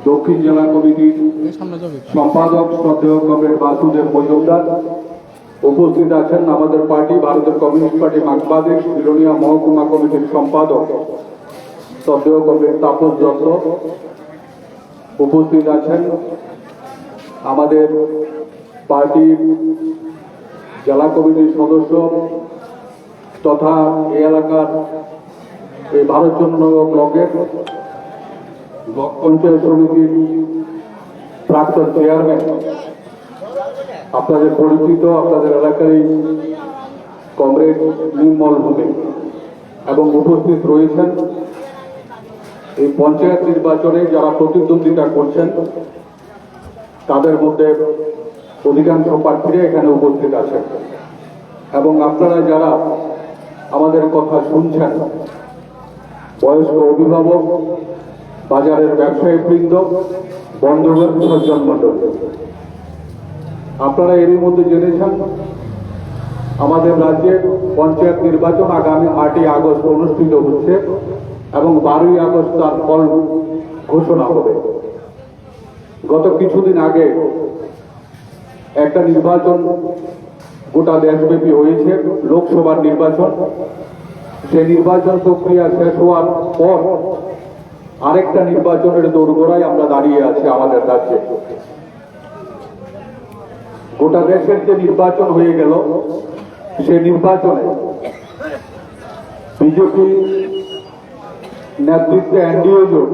দক্ষিণ জেলা কমিটির সম্পাদক শ্রদ্ধেয় কমরেড বাসুদেব মজুমদার উপস্থিত আছেন। আমাদের পার্টি ভারতের কমিউনিস্ট পার্টি মার্কসবাদী বিলোনিয়া মহকুমা কমিটির সম্পাদক শ্রদ্ধেয় কমরেড তাপস দত্ত উপস্থিত আছেন। আমাদের পার্টির জেলা কমিটির সদস্য তথা এই এলাকার এই ভারতচন্দ্র ব্লকের ব্লক পঞ্চায়েত সমিতির প্রাক্তন চেয়ারম্যান, আপনাদের পরিচিত আপনাদের এলাকারই কমরেড নির্মল ভূমি এবং উপস্থিত রয়েছেন এই পঞ্চায়েত নির্বাচনে যারা প্রতিদ্বন্দ্বিতা করছেন তাদের মধ্যে অধিকাংশ প্রার্থীরা এখানে উপস্থিত আছেন এবং আপনারা যারা আমাদের কথা শুনছেন, বয়স্ক অভিভাবক, বাজারের ব্যবসায়ী বৃন্দ, বন্ধুগণ, সজ্জন মণ্ডল, আপনারা এরই মধ্যে জেনেছেন আমাদের রাজ্যে পঞ্চায়েত নির্বাচন আগামী 8ই আগস্ট অনুষ্ঠিত হচ্ছে এবং 12ই আগস্ট তার ফল ঘোষণা হবে। গত কিছুদিন আগে একটা নির্বাচন গোটা দেশব্যাপী হয়েছে, লোকসভার নির্বাচন। সেই নির্বাচন প্রক্রিয়া শেষ হওয়ার পর আরেকটা নির্বাচনের দোরগোড়ায় আমরা দাঁড়িয়ে আছি আমাদের রাজ্যে। গোটা দেশের যে নির্বাচন হয়ে গেল, সেই নির্বাচনে বিজেপি নেতৃত্বে এনডিএ জোট,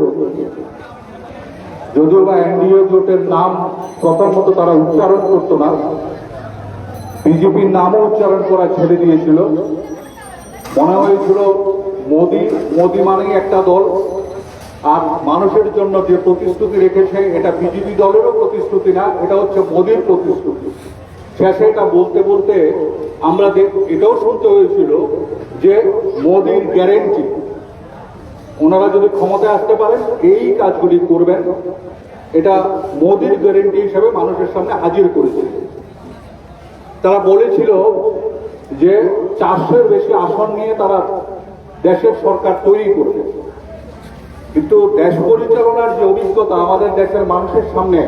যদিও বা এনডিএ জোটের নাম প্রথমত তারা উচ্চারণ করতো না, বিজেপির নামও উচ্চারণ করা ছেড়ে দিয়েছিল। মনে হয়েছিল মোদি মানেই একটা দল, আর মানুষের জন্য যে প্রতিশ্রুতি রেখেছে এটা বিজেপি দলেরও প্রতিশ্রুতি না, এটা হচ্ছে মোদির প্রতিশ্রুতি। শেষে এটা বলতে বলতে আমরা এটাও শুনতে হয়েছিল যে মোদির গ্যারেন্টি, ওনারা যদি ক্ষমতায় আসতে পারেন এই কাজগুলি করবেন, এটা মোদির গ্যারেন্টি হিসেবে মানুষের সামনে হাজির করেছে। তারা বলেছিল যে 400-এর বেশি আসন নিয়ে তারা দেশের সরকার তৈরি করবে, কিন্তু দেশ পরিচালনার যে অভিজ্ঞতা আমাদের দেশের মানুষের সামনে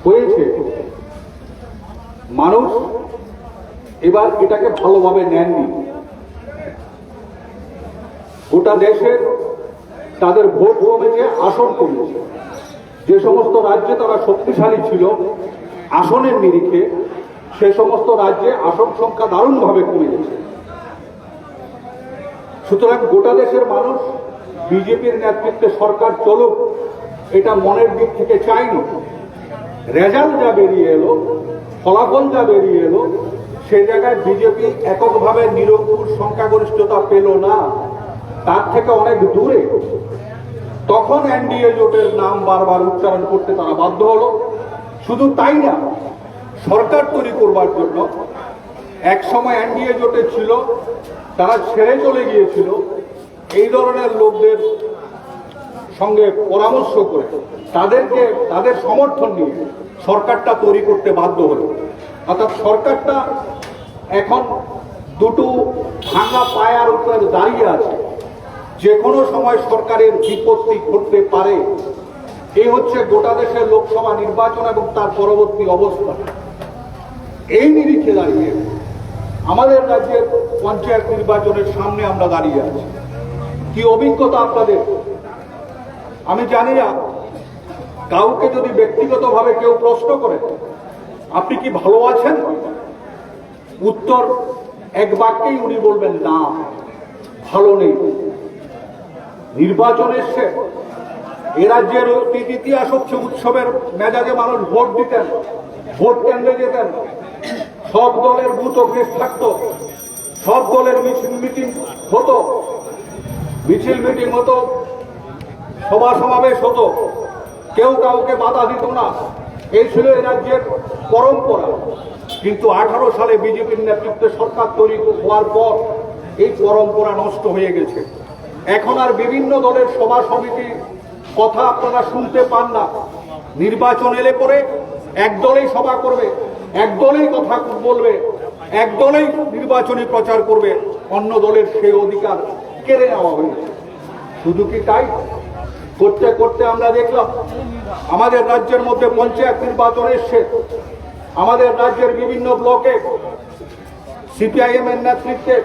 হয়েছে, মানুষ এবার এটাকে ভালোভাবে নেননি। গোটা দেশের তাদের ভোট কমেছে, আসন কমেছে। যে সমস্ত রাজ্যে তারা শক্তিশালী ছিল আসনের নিরিখে, সে সমস্ত রাজ্যে আসন সংখ্যা দারুণভাবে কমে গেছে। সুতরাং গোটা দেশের মানুষ বিজেপির নেতৃত্বে সরকার চলুক এটা মনের দিক থেকে চায়নি। রেজাল্ট যা বেরিয়ে এলো, ফলাফল যা বেরিয়ে এলো, সে জায়গায় বিজেপি এককভাবে নিরঙ্কুশ সংখ্যাগরিষ্ঠতা পেল না, তার থেকে অনেক দূরে। তখন এনডিএ জোটের নাম বারবার উচ্চারণ করতে তারা বাধ্য হলো। শুধু তাই না, সরকার তৈরি করবার জন্য এক সময় এনডিএ জোটে ছিল, তারা ছেড়ে চলে গিয়েছিল, এই ধরনের লোকদের সঙ্গে পরামর্শ করে তাদের সমর্থন নিয়ে সরকারটা তৈরি করতে বাধ্য হলো। অর্থাৎ সরকারটা এখন দুটো ভাঙা পায়ার উপরে দাঁড়িয়ে আছে, যে কোনো সময় সরকারের বিপত্তি ঘটতে পারে। এই হচ্ছে গোটা দেশের লোকসভা নির্বাচন এবং তার পরবর্তী অবস্থা। এই নিরিখে দাঁড়িয়ে আমাদের রাজ্যের পঞ্চায়েত নির্বাচনের সামনে আমরা দাঁড়িয়ে আছি। কি অভিজ্ঞতা আপনাদের আমি জানি না। কাউকে যদি ব্যক্তিগতভাবে কেউ প্রশ্ন করে আপনি কি ভালো আছেন, উত্তর এক বাক্যেই উনি বলবেন না, ভালো নেই। নির্বাচন এসছে, এ রাজ্যের ইতিহাস হচ্ছে উৎসবের মেজাজে মানুষ ভোট দিতেন, ভোট কেন্দ্রে যেতেন, সব দলের বুথ অফিস থাকতো, সব দলের মিছিল মিটিং হতো, সভা সমাবেশ হতো, কেউ কাউকে বাধা দিত না। এই ছিল এই রাজ্যের পরম্পরা। কিন্তু 18 সালে বিজেপির নেতৃত্বে সরকার তৈরি হওয়ার পর এই পরম্পরা নষ্ট হয়ে গেছে। এখন আর বিভিন্ন দলের সভা সমিতির কথা আপনারা শুনতে পান না। নির্বাচন এলে পরে এক দলেই সভা করবে, এক দলেই কথা বলবে, এক দলেই নির্বাচনী প্রচার করবে, অন্য দলের সেই অধিকার কেড়ে নেওয়া হয়েছে। শুধু কি তাই, করতে করতে আমরা দেখলাম আমাদের রাজ্যের মধ্যে পঞ্চায়েত নির্বাচন এসছে। আমাদের রাজ্যের বিভিন্ন ব্লকে সিপিআইএম এর নেতৃত্বে,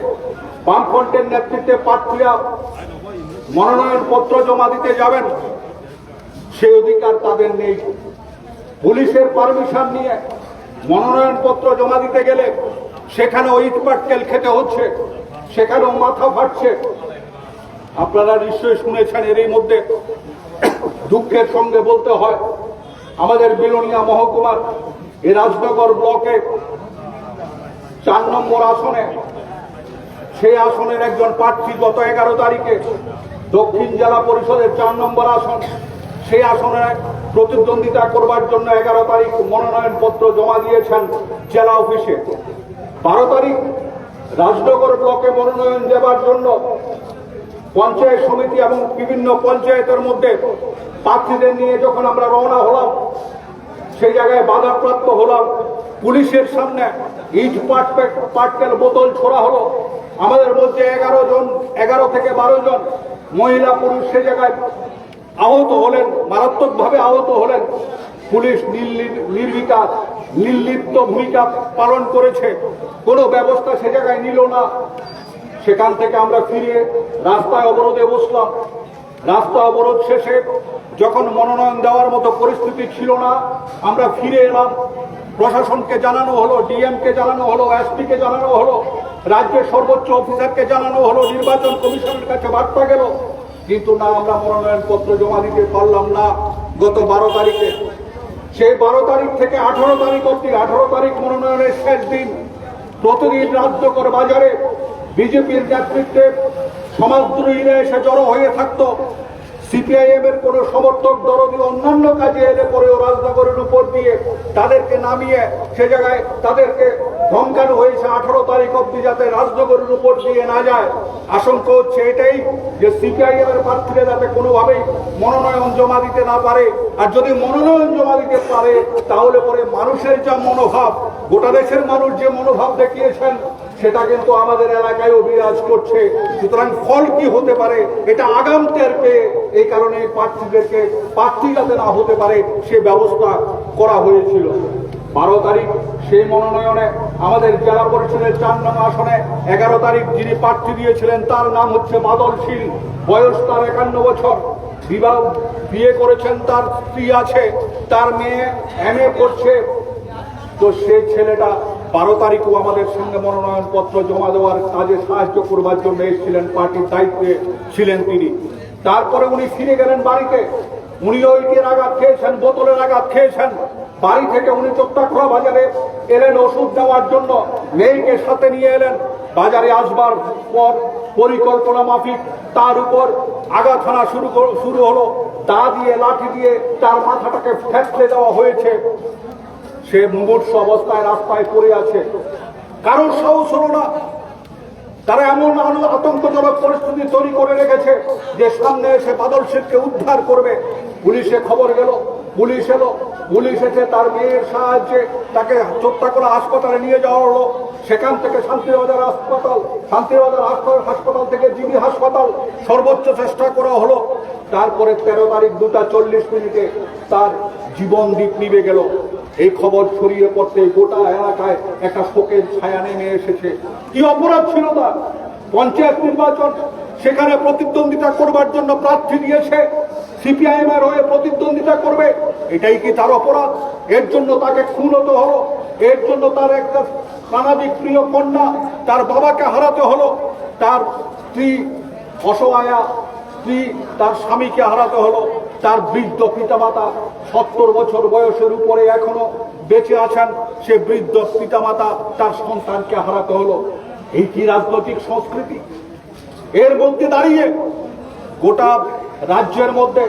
বামফ্রন্টের নেতৃত্বে প্রার্থীরা মনোনয়ন পত্র জমা দিতে যাবেন, সেই অধিকার তাদের নেই। পুলিশের পারমিশন নিয়ে মনোনয়ন পত্র জমা দিতে গেলে সেখানেও ইটপাটকেল খেতে হচ্ছে, সেখানেও মাথা ফাটছে। আপনারা নিশ্চয়ই শুনেছেন, এরই মধ্যে দুঃখের সঙ্গে বলতে হয় আমাদের বিলোনিয়া মহকুমার এই রাজনগর ব্লকে 4 নম্বর আসনে, সেই আসনের একজন প্রার্থী গত 11 তারিখে দক্ষিণ জেলা পরিষদের 4 নম্বর আসন, সেই আসনে প্রতিদ্বন্দ্বিতা করবার জন্য 11 তারিখ মনোনয়ন পত্র জমা দিয়েছেন জেলা অফিসে। 12 তারিখ রাজনগর ব্লকে মনোনয়ন দেওয়ার জন্য পঞ্চায়েত সমিতি এবং বিভিন্ন পঞ্চায়েতের মধ্যে প্রার্থীদের নিয়ে যখন আমরা রওনা হলাম, সেই জায়গায় বাধাপ্রাপ্ত হলাম। পুলিশের সামনে ইট পাটকেল বোতল ছোড়া হলো। আমাদের মধ্যে 11 থেকে 12 জন মহিলা পুরুষ সে জায়গায় আহত হলেন, মারাত্মকভাবে আহত হলেন। পুলিশ নির্লিপ্ত ভূমিকা পালন করেছে, কোনো ব্যবস্থা সে জায়গায় নিল না। সেখান থেকে আমরা ফিরে রাস্তায় অবরোধে বসলাম। রাস্তা অবরোধ শেষে যখন মনোনয়ন দেওয়ার মতো পরিস্থিতি ছিল না, আমরা ফিরে এলাম। প্রশাসনকে জানানো হলো, ডিএমকে জানানো হলো, এসপিকে জানানো হলো, রাজ্যের সর্বোচ্চ অফিসারকে জানানো হলো, নির্বাচন কমিশনের কাছে বার্তা গেল, কিন্তু না, আমরা মনোনয়ন পত্র জমা দিতে পারলাম না। গত 12 তারিখে, সেই 12 তারিখ থেকে 18 তারিখ অব্দি, 18 তারিখ মনোনয়নের শেষ দিন, প্রতিদিন রাজনগর বাজারে বিজেপির নেতৃত্বে সমাজদ্রোহীরা এসে জড়ো হয়ে থাকতো। সিপিআইএম এর কোন সমর্থক দরদি অন্যান্য কাজে এলে পরেও রাজনগরের উপর দিয়ে তাদেরকে নামিয়ে সে জায়গায় তাদেরকে ধমকানো হয়েছে 18 তারিখ অব্দি যাতে রাজনগরের উপর দিয়ে না যায়। আশঙ্কা হচ্ছে এটাই যে সিপিআইএম এর প্রার্থীরা যাতে কোনোভাবেই মনোনয়ন জমা দিতে না পারে, আর যদি মনোনয়ন জমা দিতে পারে তাহলে পরে মানুষের যা মনোভাব, গোটা দেশের মানুষ যে মনোভাব দেখিয়েছেন সেটা কিন্তু আমাদের এলাকায়ও বিরাজ করছে। সুতরাং ফল কি হতে পারে এটা আগাম টের পেয়ে এই কারণে প্রার্থীদেরকে প্রার্থী যাতে না হতে পারে সে ব্যবস্থা করা হয়েছিল। 12 তারিখ সেই মনোনয়নে আমাদের জেলা পরিষদের 4 নং আসনে 11 তারিখ যিনি প্রার্থী দিয়েছিলেন তার নাম হচ্ছে বাদল শীল, বয়স তার 51 বছর, বিয়ে করেছেন, তার স্ত্রী আছে, তার মেয়ে MA করছে। তো সেই ছেলেটা 12 তারিখও আমাদের সঙ্গে মনোনয়ন পত্র জমা দেওয়ার কাজে সাহায্য করবার জন্য এসেছিলেন, পার্টির দায়িত্বে ছিলেন তিনি। তারপরে উনি ফিরে গেলেন বাড়িতে। উনিও ইটের আঘাত খেয়েছেন, বোতলের আঘাত খেয়েছেন। বাড়ি থেকে উনি চোট্টাখোলা বাজারে এলেন ওষুধ দেওয়ার জন্য, মেয়েকে সাথে নিয়ে এলেন। বাজারে আসবার পর পরিকল্পনা মাফিক তার উপর আঘাত হানা শুরু হলো। দা দিয়ে, লাঠি দিয়ে তার মাথাটাকে ফেটলে দেওয়া হয়েছে। সে মুমূর্ষু অবস্থায় রাস্তায় পড়ে আছে। কারোর সাহস হলো না। তারা এমন আতঙ্কজনক পরিস্থিতি তৈরি করে রেখেছে যে সামনে এসে বাদল শেখকে উদ্ধার করবে। পুলিশে খবর গেল, পুলিশ এলো, পুলিশ এসে তার মেয়ের সাহায্যে তাকে চোট্টাখোলা হাসপাতালে নিয়ে যাওয়া হলো। সেখান থেকে শান্তিবাজার হাসপাতাল থেকে জিবি হাসপাতাল সর্বোচ্চ চেষ্টা করা হলো। তারপরে 13 তারিখ 2:40 তার জীবন দ্বীপ নিভে গেল। এই খবর ছড়িয়ে পড়তে গোটা এলাকায় একটা শোকের ছায়া নেমে এসেছে। কি অপরাধ ছিল তার? পঞ্চায়েত নির্বাচন, সেখানে প্রতিদ্বন্দ্বিতা করবার জন্য প্রার্থী দিয়েছে, সিপিআইএম এর হয়ে প্রতিদ্বন্দ্বিতা করবে, এটাই কি তার অপরাধ? এর জন্য তাকে খুন হতে হলো, এর জন্য তার একটা সামাজিক প্রিয় কন্যা, তার বাবাকে হারাতে হলো, তার স্ত্রী অসহায়া স্ত্রী, তার স্বামীকে হারাতে হলো, তার বৃদ্ধ পিতামাতা 70 বছর বয়সের উপরে এখনো বেঁচে আছেন, সে বৃদ্ধ পিতামাতা তার সন্তানকে হারাতে হলো। এই কি রাজনৈতিক সংস্কৃতি? এর মধ্যে দাঁড়িয়ে গোটা রাজ্যের মধ্যে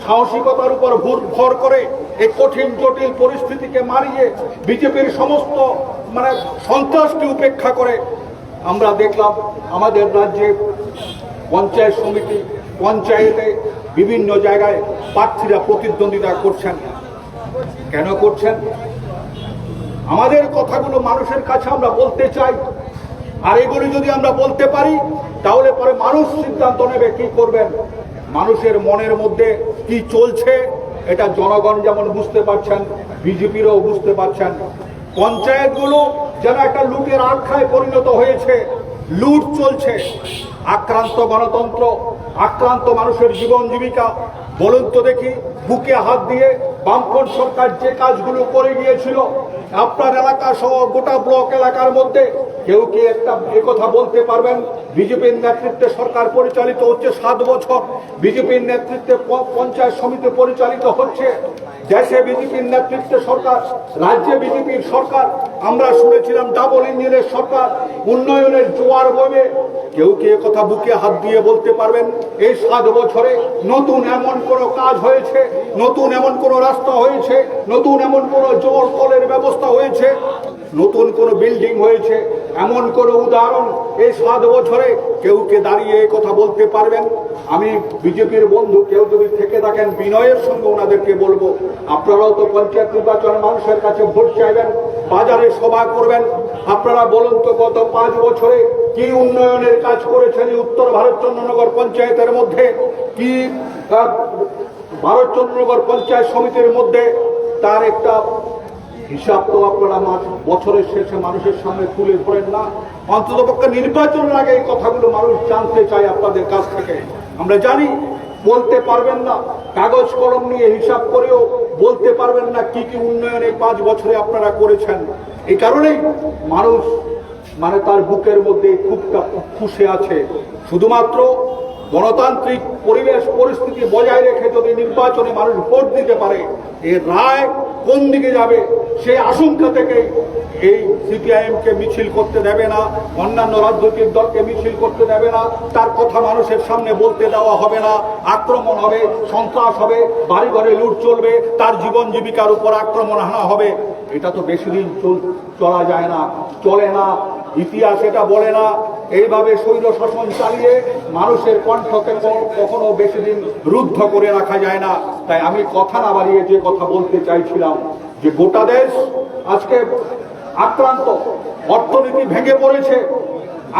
সাহসিকতার উপর ভর করে এই কঠিন জটিল পরিস্থিতিকে মারিয়ে বিজেপির সমস্ত সন্ত্রাসকে উপেক্ষা করে আমরা দেখলাম আমাদের রাজ্যে পঞ্চায়েত সমিতি, পঞ্চায়েতে বিভিন্ন জায়গায় প্রার্থীরা প্রতিদ্বন্দ্বিতা করছেন। কেন করছেন? আমাদের কথাগুলো মানুষের কাছে আমরা বলতে চাই, আর এগুলি যদি আমরা বলতে পারি তাহলে পরে মানুষ সিদ্ধান্ত নেবে কি করবেন। মানুষের মনের মধ্যে কি চলছে এটা জনগণ যেমন বুঝতে পারছেন, বিজেপিরও বুঝতে পারছেন। পঞ্চায়েতগুলো যেন একটা লুটের আখ্যায় পরিণত হয়েছে, লুট চলছে। আক্রান্ত গণতন্ত্র, আক্রান্ত মানুষের জীবন জীবিকা। বলুন তো দেখি, বুকে হাত দিয়ে বামফ্রন্ট সরকার যে কাজগুলো করে গিয়েছিল আপনার এলাকা সহ গোটা ব্লক এলাকার মধ্যে, কেউ কি একটা একথা বলতে পারবেন বিজেপির নেতৃত্বে সরকার পরিচালিত হচ্ছে 7 বছর, বিজেপির নেতৃত্বে পঞ্চায়েত সমিতি পরিচালিত হচ্ছে, দেশে বিজেপির নেতৃত্বে সরকার, রাজ্যে বিজেপির সরকার, আমরা শুনেছিলাম ডাবল ইঞ্জিনের সরকার, উন্নয়নের জোয়ার বইবে। কেউ কি কথা বুকে হাত দিয়ে বলতে পারবেন এই 7 বছরে নতুন এমন কোনো কাজ হয়েছে, নতুন এমন কোনো রাস্তা হয়েছে, নতুন এমন কোনো জল কলের ব্যবস্থা হয়েছে, নতুন কোনো বিল্ডিং হয়েছে, এমন কোনো উদাহরণ এই 7 বছরে কেউ কে দাঁড়িয়ে এই কথা বলতে পারবেন? আমি বিজেপির বন্ধু কেউ যদি থেকে থাকেন, বিনয়ের সঙ্গে ওনাদেরকে বলবো, আপনারাও তো পঞ্চায়েত নির্বাচনে মানুষের কাছে ভোট চাইবেন, বাজারে সভা করবেন। আপনারা বলুন তো গত 5 বছরে কি উন্নয়নের কাজ করেছেন উত্তর ভারতচন্দ্রনগর পঞ্চায়েতের মধ্যে, কি ভারতচন্দ্রনগর পঞ্চায়েত সমিতির মধ্যে, তার একটা হিসাব তো আপনারা বছরের শেষে মানুষের সামনে তুলে ধরেন না। অন্ততপক্ষে নির্বাচনের আগে এই কথাগুলো মানুষ জানতে চায় আপনাদের কাছ থেকে। আমরা জানি বলতে পারবেন না, কাগজ কলম নিয়ে হিসাব করেও বলতে পারবেন না কি কি উন্নয়ন এই 5 বছরে আপনারা করেছেন। এই কারণেই মানুষ তার বুকের মধ্যে খুবটা খুশি আছে। শুধুমাত্র গণতান্ত্রিক পরিবেশ পরিস্থিতি বজায় রেখে যদি নির্বাচনে মানুষ ভোট দিতে পারে, এর রায় কোন দিকে যাবে সেই আশঙ্কা থেকে এই সিপিআইএমকে মিছিল করতে দেবে না, অন্যান্য রাজনৈতিক দলকে মিছিল করতে দেবে না, তার কথা মানুষের সামনে বলতে দেওয়া হবে না। আক্রমণ হবে, সন্ত্রাস হবে, বাড়ি ঘরে লুট চলবে, তার জীবন জীবিকার উপর আক্রমণ হানা হবে। এটা তো বেশি দিন চলা যায় না, চলে না, ইতিহাস এটা বলে না। এইভাবে স্বৈর শাসন চালিয়ে মানুষের কণ্ঠকে কখনো বেশি দিন রুদ্ধ করে রাখা যায় না। তাই আমি কথা না বাড়িয়ে যে কথা বলতে চাইছিলাম, যে গোটা দেশ আজকে আক্রান্ত, অর্থনীতি ভেঙে পড়েছে,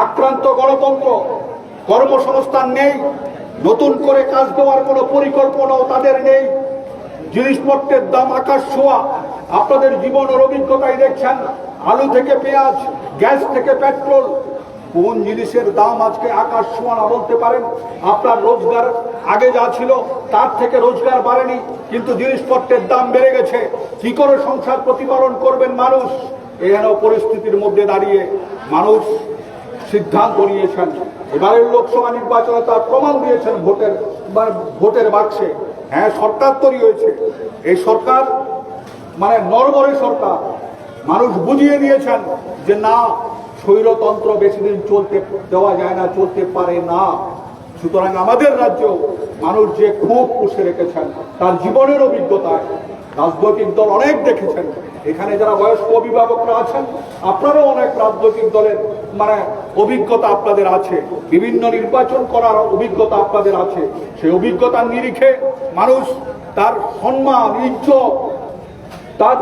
আক্রান্ত গণতন্ত্র, কর্মসংস্থান নেই, নতুন করে কাজ দেওয়ার কোনো পরিকল্পনাও তাদের নেই, জিনিসপত্রের দাম আকাশ ছোঁয়া। আপনাদের জীবনের অভিজ্ঞতায় দেখছেন, আলু থেকে পেঁয়াজ, গ্যাস থেকে পেট্রোল, কোন জিনিসের দাম আজকে আকাশ ছোঁয়া না বলতে পারেন। আপনার রোজগার আগে যা ছিল তার থেকে রোজগার বাড়েনি, কিন্তু জিনিসপত্রের দাম বেড়ে গেছে। কি করে সংসার প্রতিপালন করবেন মানুষ? এহেন পরিস্থিতির মধ্যে দাঁড়িয়ে মানুষ সিদ্ধান্ত নিয়েছেন, এবারের লোকসভা নির্বাচনে তার প্রমাণ দিয়েছেন ভোটের বাক্সে। হ্যাঁ, সরকার তৈরি হয়েছে, এই সরকার নরবরে সরকার। মানুষ বুঝিয়ে দিয়েছেন যে না, স্বৈরতন্ত্র বেশি দিন চলতে দেওয়া যায় না, চলতে পারে না। সুতরাং আমাদের রাজ্যেও মানুষ যে খুব পুষে রেখেছেন তার জীবনের অভিজ্ঞতায়, রাজনৈতিক দল অনেক দেখেছেন, এখানে যারা বয়স্ক অভিভাবকরা আছেন আপনারাও অনেক রাজনৈতিক দলের অভিজ্ঞতা আপনাদের আছে, বিভিন্ন নির্বাচন করার অভিজ্ঞতা আপনাদের আছে। সেই অভিজ্ঞতার নিরিখে মানুষ তার সম্মান, ইজ্জত, তার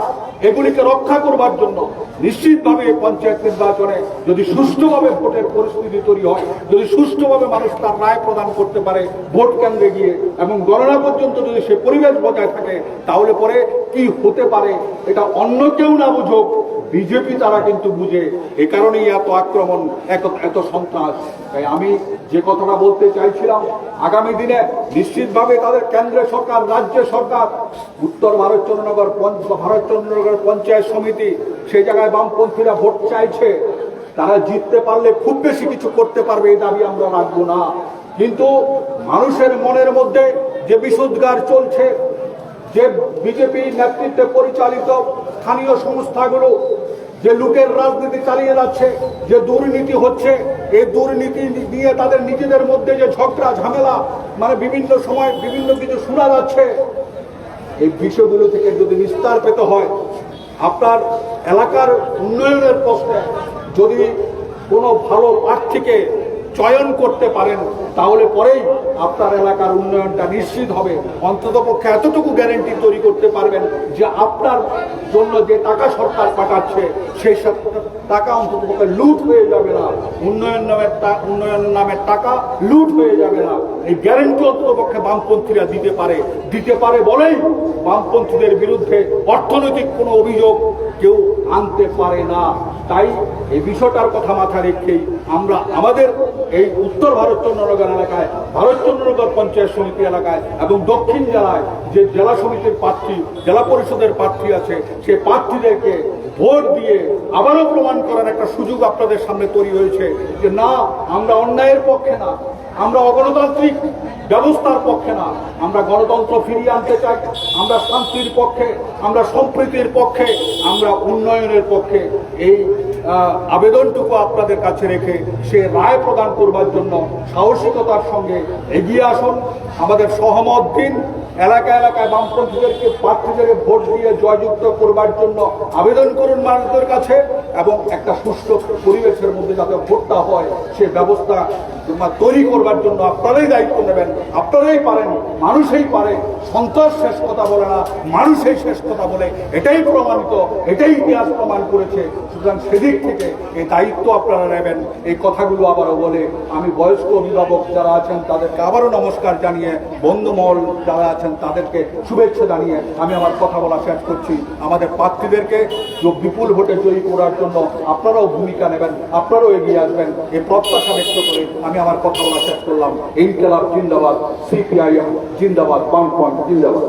এগুলিকে রক্ষা করবার জন্য নিশ্চিতভাবে পঞ্চায়েত নির্বাচনে যদি সুষ্ঠুভাবে ভোটের পরিস্থিতি তৈরি হয়, যদি সুষ্ঠুভাবে মানুষ তার রায় প্রদান করতে পারে ভোট কেন্দ্রে গিয়ে, এবং গণনা পর্যন্ত যদি সে পরিবেশ বজায় থাকে, তাহলে পরে কি হতে পারে এটা অন্য কেউ না বুঝুক, বিজেপি তারা কিন্তু বুঝে। এই কারণেই এত আক্রমণ, এত সন্ত্রাস। তাই আমি যে কথাটা বলতে চাইছিলাম, আগামী দিনে নিশ্চিতভাবে তাদের কেন্দ্রের সরকার, রাজ্য সরকার, উত্তর ভারতচন্দ্রনগর পঞ্চায়েত সমিতি, সেই জায়গায় বামপন্থীরা ভোট চাইছে, তারা জিততে পারলে খুব বেশি কিছু করতে পারবে এই দাবি আমরা রাখবো না। কিন্তু মানুষের মনের মধ্যে যে বিষোদ্গার চলছে, যে বিজেপি নেতৃত্বে পরিচালিত স্থানীয় সংস্থাগুলো যে লুটের রাজনীতি চালিয়ে যাচ্ছে, যে দুর্নীতি হচ্ছে, এই দুর্নীতি নিয়ে তাদের নিজেদের মধ্যে যে ঝগড়া ঝামেলা, বিভিন্ন সময় বিভিন্ন কিছু শোনা যাচ্ছে, এই বিষয়গুলো থেকে যদি নিস্তার পেতে হয়, আপনার এলাকার উন্নয়নের প্রশ্নে যদি কোনো ভালো প্রার্থীকে চয়ন করতে পারেন, তাহলে পরেই আপনার এলাকার উন্নয়নটা নিশ্চিত হবে। অন্ততপক্ষে এতটুকু গ্যারেন্টি তৈরি করতে পারবেন যে আপনার জন্য যে টাকা সরকার পাঠাচ্ছে সেই টাকা অন্ততপক্ষে লুট হয়ে যাবে না, উন্নয়ন নামের টাকা লুট হয়ে যাবে না, এই গ্যারেন্টি অন্ততপক্ষে বামপন্থীরা দিতে পারে বলেই বামপন্থীদের বিরুদ্ধে অর্থনৈতিক কোনো অভিযোগ কেউ আনতে পারে না। তাই এই বিষয়টার কথা মাথায় রেখেই আমরা আমাদের এই উত্তর ভারতচন্দ্রনগর এলাকায়, ভারতচন্দ্রনগর পঞ্চায়েত সমিতি এলাকায় এবং দক্ষিণ জেলায় যে জেলা সমিতির প্রার্থী, জেলা পরিষদের প্রার্থী আছে, সে প্রার্থীদেরকে ভোট দিয়ে আবারও প্রমাণ করার একটা সুযোগ আপনাদের সামনে তৈরি হয়েছে যে না, আমরা অন্যায়ের পক্ষে না, আমরা অগণতান্ত্রিক ব্যবস্থার পক্ষে না, আমরা গণতন্ত্র ফিরিয়ে আনতে চাই, আমরা শান্তির পক্ষে, আমরা সম্প্রীতির পক্ষে, আমরা উন্নয়নের পক্ষে। এই আবেদনটুকু আপনাদের কাছে রেখে সে রায় প্রদান করবার জন্য সাহসিকতার সঙ্গে এগিয়ে আসুন, আমাদের সহমত দিন, এলাকায় বামপন্থীদেরকে প্রার্থীদেরকে ভোট দিয়ে জয়যুক্ত করবার জন্য আবেদন করুন মানুষদের কাছে, এবং একটা সুষ্ঠু পরিবেশের মধ্যে যাতে ভোটটা হয় সে ব্যবস্থা তৈরি করবার জন্য আপনারাই দায়িত্ব নেবেন। আপনারাই পারেন, মানুষই পারে, সন্ত্রাস শেষ কথা বলে না, মানুষই শেষ কথা বলে, এটাই প্রমাণিত, এটাই ইতিহাস প্রমাণ করেছে। সুতরাং সেদিক থেকে এই দায়িত্ব আপনারা নেবেন। এই কথাগুলো আবারও বলে আমি বয়স্ক অভিভাবক যারা আছেন তাদেরকে আবারও নমস্কার জানিয়ে, বন্ধুমহল যারা আছেন তাদেরকে শুভেচ্ছা জানিয়ে আমি আমার কথা বলা শেষ করছি। আমাদের প্রার্থীদেরকে বিপুল ভোটে জয়ী করার জন্য আপনারাও ভূমিকা নেবেন, আপনারাও এগিয়ে আসবেন, এই প্রত্যাশা ব্যক্ত করে আমি আমার কথা বলা শেষ করলাম। ইনকিলাব জিন্দাবাদ, সিপিআইএম জিন্দাবাদ, বামফ্রন্ট জিন্দাবাদ।